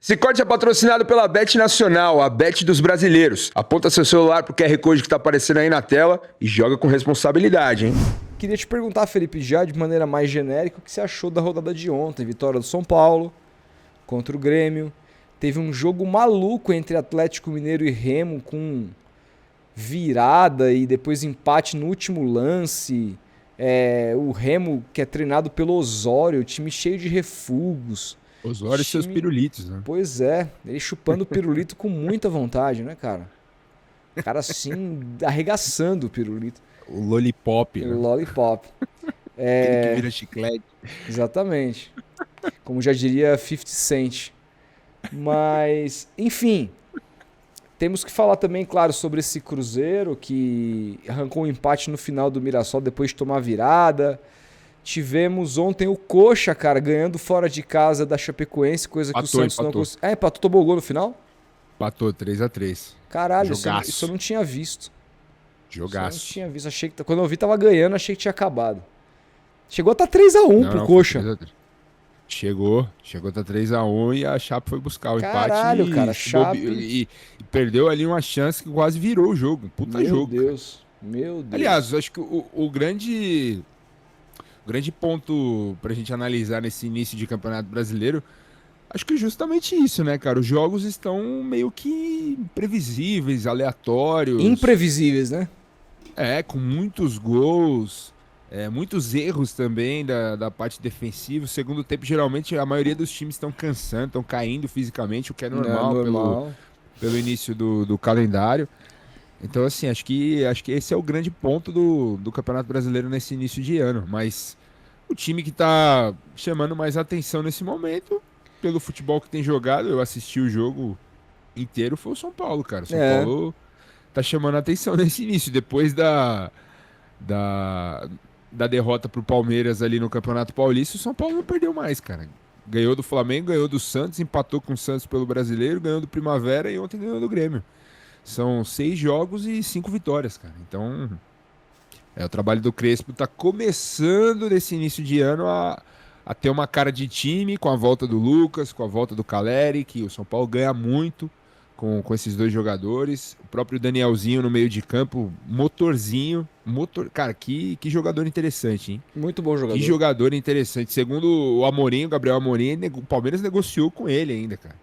Sicredi é patrocinado pela Bet Nacional, a Bet dos brasileiros. Aponta seu celular pro QR Code que está aparecendo aí na tela e joga com responsabilidade, hein? Queria te perguntar, Felipe, já de maneira mais genérica, o que você achou da rodada de ontem? Vitória do São Paulo contra o Grêmio. Teve um jogo maluco entre Atlético Mineiro e Remo, com virada e depois empate no último lance. O Remo, que é treinado pelo Osório, time cheio de refugos. Osório e seus pirulitos, né? Pois é, ele chupando o pirulito com muita vontade, né, cara? O cara assim, arregaçando o pirulito. O lollipop, né? O lollipop. Aquele que vira chiclete. Exatamente. Como já diria 50 Cent. Mas, enfim, temos que falar também, claro, sobre esse Cruzeiro que arrancou um empate no final do Mirassol depois de tomar virada. Tivemos ontem o Coxa, cara, ganhando fora de casa da Chapecoense, coisa que o Santos não conseguiu. Empatou, tomou gol no final? Empatou 3-3. Caralho, isso eu não tinha visto. Jogaço. Isso eu não tinha visto. Achei que, quando eu vi, tava ganhando, achei que tinha acabado. Chegou a estar 3x1 pro Coxa. Chegou a estar 3x1 e a Chape foi buscar o empate. Caralho, cara, Chape. E perdeu ali uma chance que quase virou o jogo. Puta jogo. Meu Deus. Aliás, eu acho que o grande ponto pra gente analisar nesse início de Campeonato Brasileiro, acho que é justamente isso, né, cara? Os jogos estão meio que imprevisíveis, aleatórios. Imprevisíveis, né? Com muitos gols, muitos erros também da parte defensiva. O segundo tempo, geralmente, a maioria dos times estão cansando, estão caindo fisicamente, o que é normal. Pelo início do calendário. Então, assim, acho que esse é o grande ponto do Campeonato Brasileiro nesse início de ano. Mas o time que tá chamando mais atenção nesse momento, pelo futebol que tem jogado, eu assisti o jogo inteiro, foi o São Paulo, cara. O São Paulo tá chamando atenção nesse início. Depois da derrota pro Palmeiras ali no Campeonato Paulista, o São Paulo não perdeu mais, cara. Ganhou do Flamengo, ganhou do Santos, empatou com o Santos pelo Brasileiro, ganhou do Primavera e ontem ganhou do Grêmio. São 6 jogos e 5 vitórias, cara. Então, o trabalho do Crespo tá começando nesse início de ano a ter uma cara de time, com a volta do Lucas, com a volta do Caleri, que o São Paulo ganha muito com esses dois jogadores. O próprio Danielzinho no meio de campo, motorzinho. Cara, que jogador interessante, hein? Muito bom jogador. Que jogador interessante. Segundo o Amorim, o Gabriel Amorim, o Palmeiras negociou com ele ainda, cara.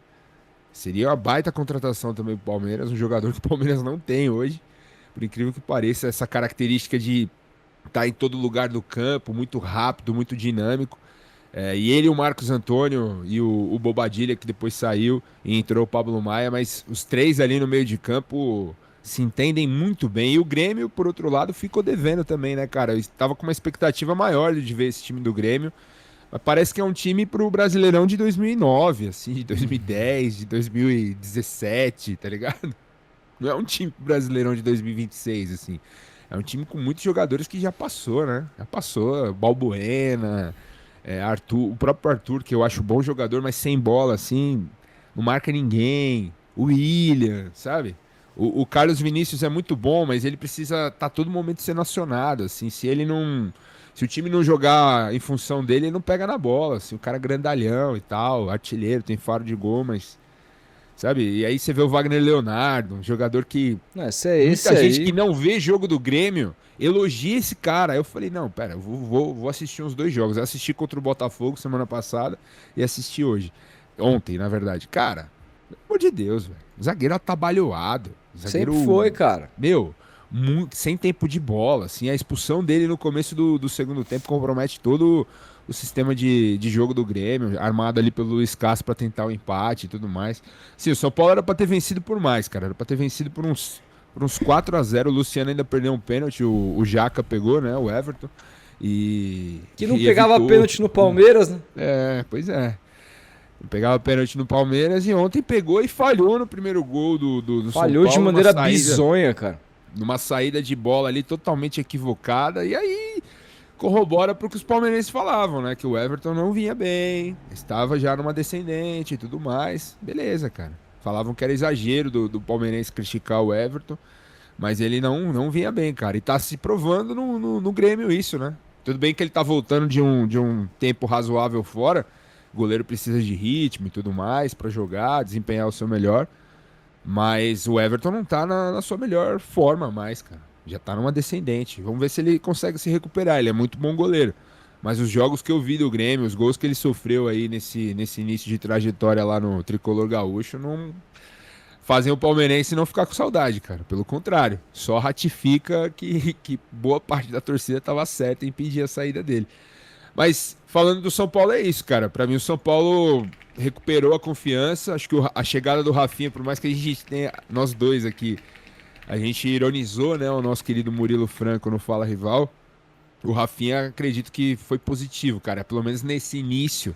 Seria uma baita contratação também pro Palmeiras, um jogador que o Palmeiras não tem hoje. Por incrível que pareça, essa característica de estar em todo lugar do campo, muito rápido, muito dinâmico. E ele, o Marcos Antônio e o Bobadilha, que depois saiu e entrou o Pablo Maia, mas os três ali no meio de campo se entendem muito bem. E o Grêmio, por outro lado, ficou devendo também, né, cara? Eu estava com uma expectativa maior de ver esse time do Grêmio. Mas parece que é um time pro Brasileirão de 2009, assim, de 2010, de 2017, tá ligado? Não é um time pro Brasileirão de 2026, assim. É um time com muitos jogadores que já passou, né? Já passou. Balbuena, Arthur, o próprio Arthur, que eu acho bom jogador, mas sem bola, assim, não marca ninguém. O William, sabe? O Carlos Vinícius é muito bom, mas ele precisa estar todo momento sendo acionado, assim. Se o time não jogar em função dele, ele não pega na bola. Assim, o cara é grandalhão e tal, artilheiro, tem faro de gol, mas... Sabe? E aí você vê o Wagner Leonardo, um jogador que... muita gente que não vê jogo do Grêmio elogia esse cara. Aí eu falei, não, pera, eu vou assistir uns 2 jogos. Eu assisti contra o Botafogo semana passada e assisti hoje. Ontem, na verdade. Cara, pelo amor de Deus, velho. Zagueiro atabalhoado. Sempre foi, cara. Meu... sem tempo de bola, assim, a expulsão dele no começo do segundo tempo compromete todo o sistema de jogo do Grêmio, armado ali pelo Luiz Castro pra tentar o empate e tudo mais. Sim, o São Paulo era pra ter vencido por mais, cara, era pra ter vencido por uns 4-0. O Luciano ainda perdeu um pênalti, o Jaca pegou, né, o Everton, que não pegava pênalti no Palmeiras, né? Pois é. Pegava pênalti no Palmeiras e ontem pegou e falhou no primeiro gol do São Paulo. Falhou de maneira bizonha, cara. Numa saída de bola ali totalmente equivocada, e aí corrobora para o que os palmeirenses falavam, né? Que o Everton não vinha bem, estava já numa descendente e tudo mais. Beleza, cara. Falavam que era exagero do palmeirense criticar o Everton, mas ele não vinha bem, cara. E tá se provando no Grêmio isso, né? Tudo bem que ele tá voltando de um tempo razoável fora, O goleiro precisa de ritmo e tudo mais pra jogar, desempenhar o seu melhor. Mas o Everton não tá na sua melhor forma mais, cara. Já tá numa descendente. Vamos ver se ele consegue se recuperar. Ele é muito bom goleiro. Mas os jogos que eu vi do Grêmio, os gols que ele sofreu aí nesse início de trajetória lá no Tricolor Gaúcho, não fazem o palmeirense não ficar com saudade, cara. Pelo contrário, só ratifica que boa parte da torcida tava certa em pedir a saída dele. Mas falando do São Paulo é isso, cara. Pra mim o São Paulo recuperou a confiança. Acho que a chegada do Rafinha, por mais que a gente tenha, nós dois aqui, a gente ironizou, né, o nosso querido Murilo Franco no Fala Rival. O Rafinha, acredito que foi positivo, cara. Pelo menos nesse início,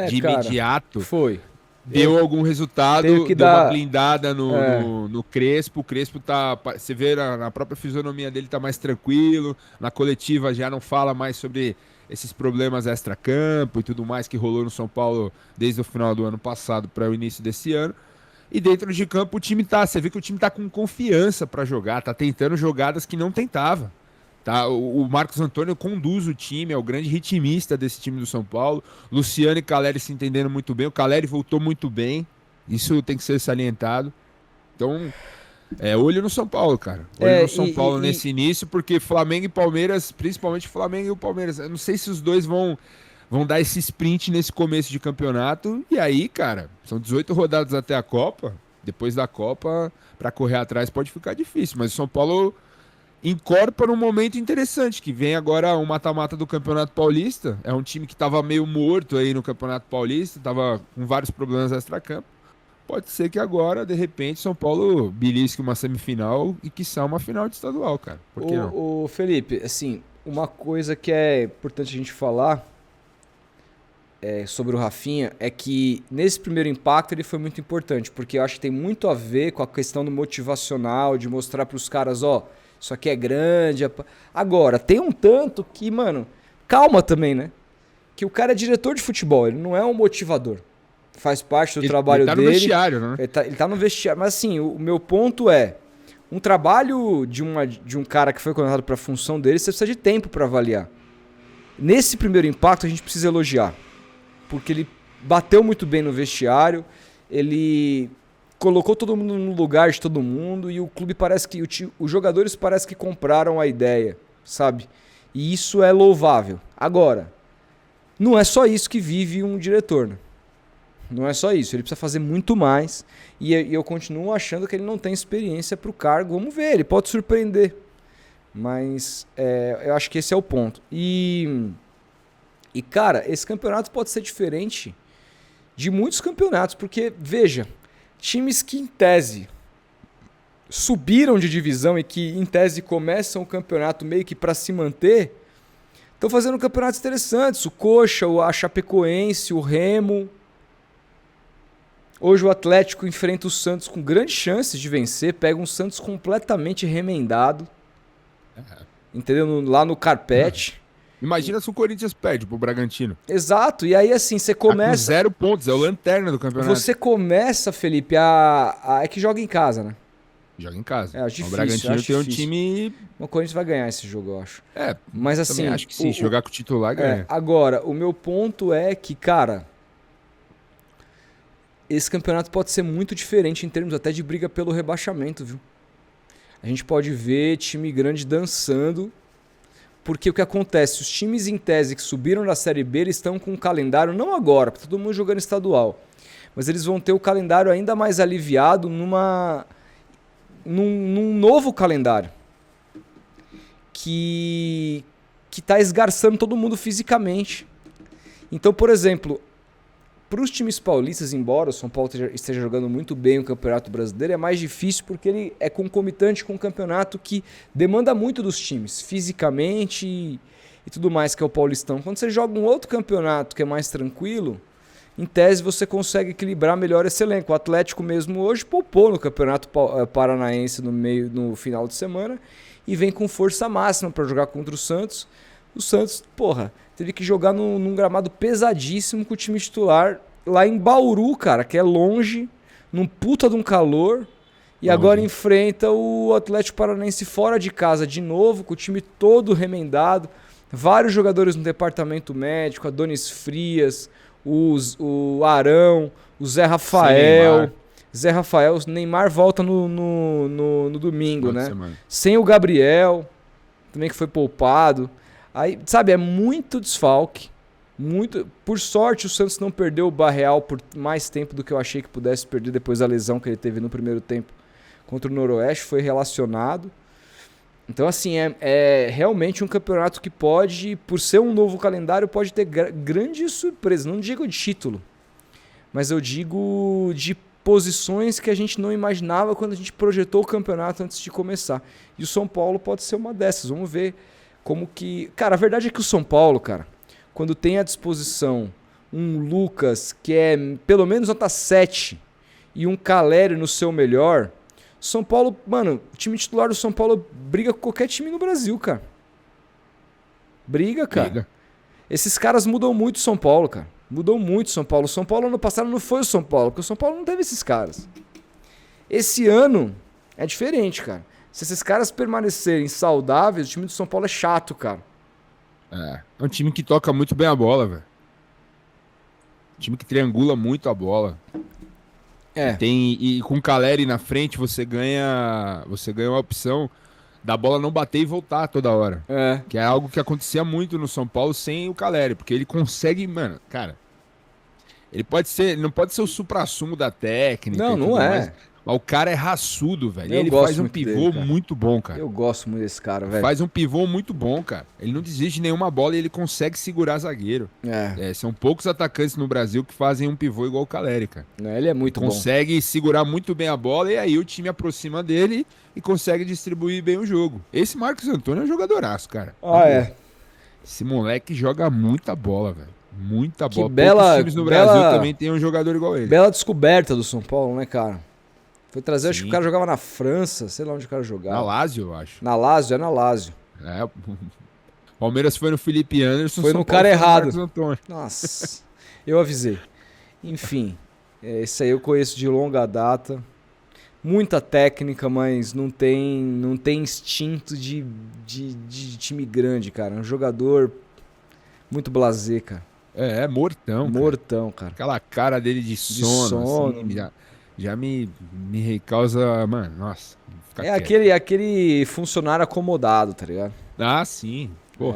de cara, imediato, foi. deu algum resultado, Teve que deu dar- uma blindada no Crespo. O Crespo tá, você vê na própria fisionomia dele, tá mais tranquilo. Na coletiva já não fala mais sobre esses problemas extra-campo e tudo mais que rolou no São Paulo desde o final do ano passado para o início desse ano. E dentro de campo você vê que o time tá com confiança para jogar, tá tentando jogadas que não tentava. Tá? O Marcos Antônio conduz o time, é o grande ritmista desse time do São Paulo. Luciano e Calleri se entendendo muito bem. O Calleri voltou muito bem. Isso tem que ser salientado. Então, olho no São Paulo, cara. Olho no São Paulo nesse início, porque Flamengo e Palmeiras, principalmente Flamengo e o Palmeiras, eu não sei se os dois vão dar esse sprint nesse começo de campeonato. E aí, cara, são 18 rodadas até a Copa. Depois da Copa, para correr atrás pode ficar difícil. Mas o São Paulo incorpora um momento interessante, que vem agora o mata-mata do Campeonato Paulista. É um time que estava meio morto aí no Campeonato Paulista, estava com vários problemas extra-campo. Pode ser que agora, de repente, São Paulo belisque uma semifinal e quiçá uma final de estadual, cara. Por que não? O Felipe, assim, uma coisa que é importante a gente falar sobre o Rafinha é que nesse primeiro impacto ele foi muito importante, porque eu acho que tem muito a ver com a questão do motivacional, de mostrar para os caras, ó, isso aqui é grande. Agora, tem um tanto que, mano, calma também, né? Que o cara é diretor de futebol, ele não é um motivador. Faz parte do trabalho dele. Ele tá no vestiário, né? Ele tá no vestiário. Mas assim, o meu ponto é, um trabalho de um cara que foi contratado para a função dele, você precisa de tempo para avaliar. Nesse primeiro impacto, a gente precisa elogiar. Porque ele bateu muito bem no vestiário, ele colocou todo mundo no lugar de todo mundo e o clube parece que... Os jogadores parece que compraram a ideia, sabe? E isso é louvável. Agora, não é só isso que vive um diretor, né? Não é só isso, ele precisa fazer muito mais e eu continuo achando que ele não tem experiência para o cargo. Vamos ver, ele pode surpreender, mas eu acho que esse é o ponto. E cara, esse campeonato pode ser diferente de muitos campeonatos, porque, veja, times que em tese subiram de divisão e que em tese começam o campeonato meio que para se manter, estão fazendo campeonatos interessantes. O Coxa, a Chapecoense, o Remo. Hoje o Atlético enfrenta o Santos com grandes chances de vencer, pega um Santos completamente remendado, entendeu? Lá no carpete. Imagina se o Corinthians perde pro Bragantino. Exato, e aí assim, você Tá com começa... 0 pontos, é o lanterna do campeonato. Você começa, Felipe, é que joga em casa, né? Joga em casa. Acho difícil, O Bragantino acho tem um difícil. time... O Corinthians vai ganhar esse jogo, eu acho. Mas assim... também acho que sim, jogar com o titular ganha. Agora, o meu ponto é que, cara... Esse campeonato pode ser muito diferente em termos até de briga pelo rebaixamento, viu? A gente pode ver time grande dançando, porque o que acontece? Os times em tese que subiram da Série B, eles estão com um calendário, não agora, porque todo mundo jogando estadual, mas eles vão ter o calendário ainda mais aliviado num novo calendário, que tá esgarçando todo mundo fisicamente. Então, por exemplo... Para os times paulistas, embora o São Paulo esteja jogando muito bem o Campeonato Brasileiro, é mais difícil porque ele é concomitante com um campeonato que demanda muito dos times, fisicamente e tudo mais, que é o Paulistão. Quando você joga um outro campeonato que é mais tranquilo, em tese você consegue equilibrar melhor esse elenco. O Atlético mesmo hoje poupou no Campeonato Paranaense no final de semana e vem com força máxima para jogar contra o Santos. O Santos, teve que jogar num gramado pesadíssimo com o time titular lá em Bauru, cara, que é longe, num puta de um calor. E agora enfrenta o Atlético Paranaense fora de casa de novo, com o time todo remendado. Vários jogadores no departamento médico, Adonis Frias, o Arão, o Zé Rafael. Zé Rafael, o Neymar volta no domingo, né? Semana. Sem o Gabriel, também que foi poupado. Aí, sabe, é muito desfalque. Muito. Por sorte, o Santos não perdeu o Barreal por mais tempo do que eu achei que pudesse perder depois da lesão que ele teve no primeiro tempo contra o Noroeste. Foi relacionado. Então, assim, é realmente um campeonato que pode, por ser um novo calendário, pode ter grandes surpresas. Não digo de título, mas eu digo de posições que a gente não imaginava quando a gente projetou o campeonato antes de começar. E o São Paulo pode ser uma dessas. Vamos ver como que... Cara, a verdade é que o São Paulo, cara, quando tem à disposição um Lucas que é pelo menos nota 7 e um Calério no seu melhor, São Paulo, mano, o time titular do São Paulo briga com qualquer time no Brasil, cara. Briga, cara. Briga. Esses caras mudam muito o São Paulo, cara. Mudou muito o São Paulo. O São Paulo ano passado não foi o São Paulo, porque o São Paulo não teve esses caras. Esse ano é diferente, cara. Se esses caras permanecerem saudáveis, o time do São Paulo é chato, cara. É um time que toca muito bem a bola, velho. Time que triangula muito a bola. É. E com o Caleri na frente, você ganha uma opção da bola não bater e voltar toda hora. É. Que é algo que acontecia muito no São Paulo sem o Caleri, porque ele consegue, mano, cara, ele não pode ser o suprassumo da técnica. Não, e não tudo é. mais, mas o cara é raçudo, velho. Eu Ele gosto faz um muito pivô dele, cara. muito bom, cara. Eu gosto muito desse cara, velho. Faz um pivô muito bom, cara. Ele não desiste de nenhuma bola e ele consegue segurar zagueiro. São poucos atacantes no Brasil que fazem um pivô igual o Caleri, cara. Ele é muito bom. Consegue segurar muito bem a bola e aí o time aproxima dele e consegue distribuir bem o jogo. Esse Marcos Antônio é um jogadoraço, cara. Esse moleque joga muita bola, velho. Muita bola. Poucos times no Brasil também tem um jogador igual ele. Bela descoberta do São Paulo, né, cara? Foi trazer, acho que Sim. o cara jogava na França, sei lá onde o cara jogava. Na Lazio, eu acho. Na Lazio, é na Lazio. É, Palmeiras foi no Felipe Anderson. Foi São no Paulo cara foi errado. Marcos Antônio. Nossa, eu avisei. Enfim, esse aí eu conheço de longa data. Muita técnica, mas não tem instinto de time grande, cara. Um jogador muito blasé, cara. É mortão. Mortão, cara. Aquela cara dele de sono. Assim, já me causa, mano, nossa. É aquele funcionário acomodado, tá ligado? Ah, sim. Pô.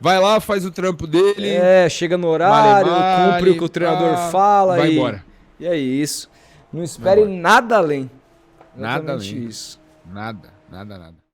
Vai lá, faz o trampo dele. Chega no horário, cumpre o que o treinador fala vai embora. E é isso. Não espere nada além. Nada Exatamente além. isso. Nada.